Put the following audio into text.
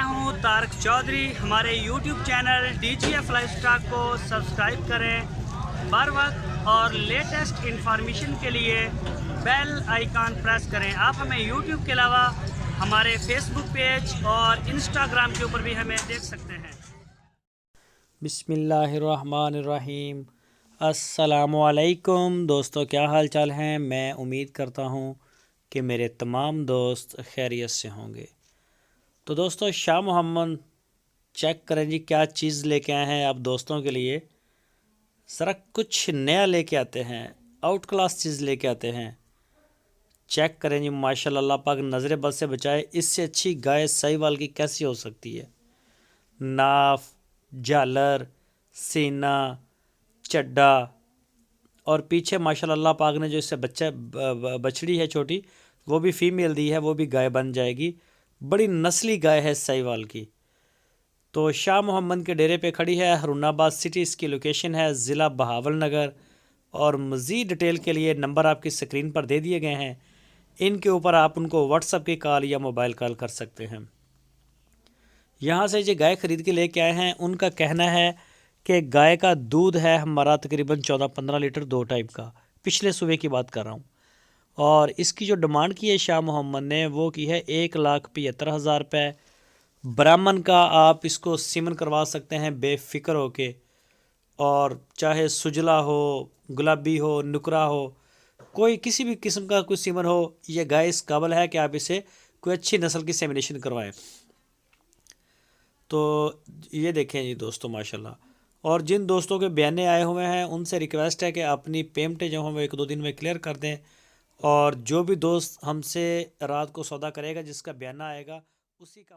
हूं तारक चौधरी। हमारे YouTube channel DGF lifestyle को सब्सक्राइब करें बर वक्त और लेटेस्ट इंफॉर्मेशन के लिए बेल आइकन प्रेस करें। आप हमें YouTube के अलावा हमारे Facebook पेज और Instagram के ऊपर भी हमें देख सकते हैं। बिस्मिल्लाहिर्रहमानिर्रहीम। अस्सलामुअलैकुम दोस्तों, क्या हाल चाल हैं। मैं उम्मीद करता हूँ कि मेरे तमाम दोस्त खैरियत से होंगे। तो दोस्तों, शाह मोहम्मद चेक करें जी क्या चीज़ लेके आए हैं आप दोस्तों के लिए। ज़रा कुछ नया लेके आते हैं, आउट क्लास चीज़ लेके आते हैं। चेक करें जी, माशाल्लाह, अल्लाह पाक नज़र बद से बचाए। इससे अच्छी गाय साहिवाल की कैसी हो सकती है। नाफ, झालर, सीना, चड्डा और पीछे माशाल्लाह अल्लाह पाक ने जो इससे बछड़ी है छोटी, वो भी फीमेल दी है, वो भी गाय बन जाएगी। बड़ी नस्ली गाय है साहिवाल की। तो शाह मोहम्मद के डेरे पे खड़ी है, हरुणाबाद सिटी इसकी लोकेशन है, ज़िला बहावल नगर। और मज़ीद डिटेल के लिए नंबर आपकी स्क्रीन पर दे दिए गए हैं। इनके ऊपर आप उनको व्हाट्सएप की कॉल या मोबाइल कॉल कर सकते हैं। यहाँ से जो गाय ख़रीद के लेके आए हैं, उनका कहना है कि गाय का दूध है हमारा तकरीबन 14-15 लीटर 2 टाइप का। पिछले सुबह की बात कर रहा हूँ। और इसकी जो डिमांड की है शाह मोहम्मद ने, वो की है 1,75,000 रुपये। ब्राह्मण का आप इसको सीमन करवा सकते हैं बेफिक्र होके। और चाहे सुजला हो, गुलाबी हो, नुकरा हो, कोई किसी भी किस्म का कोई सीमन हो, ये गाय इस काबिल है कि आप इसे कोई अच्छी नस्ल की सेमिनेशन करवाएं। तो ये देखें जी दोस्तों, माशाल्लाह। और जिन दोस्तों के बयाने आए हुए हैं, उनसे रिक्वेस्ट है कि अपनी पेमेंटें जो हैं वो 1-2 दिन में क्लियर कर दें। और जो भी दोस्त हमसे रात को सौदा करेगा, जिसका बयाना आएगा, उसी का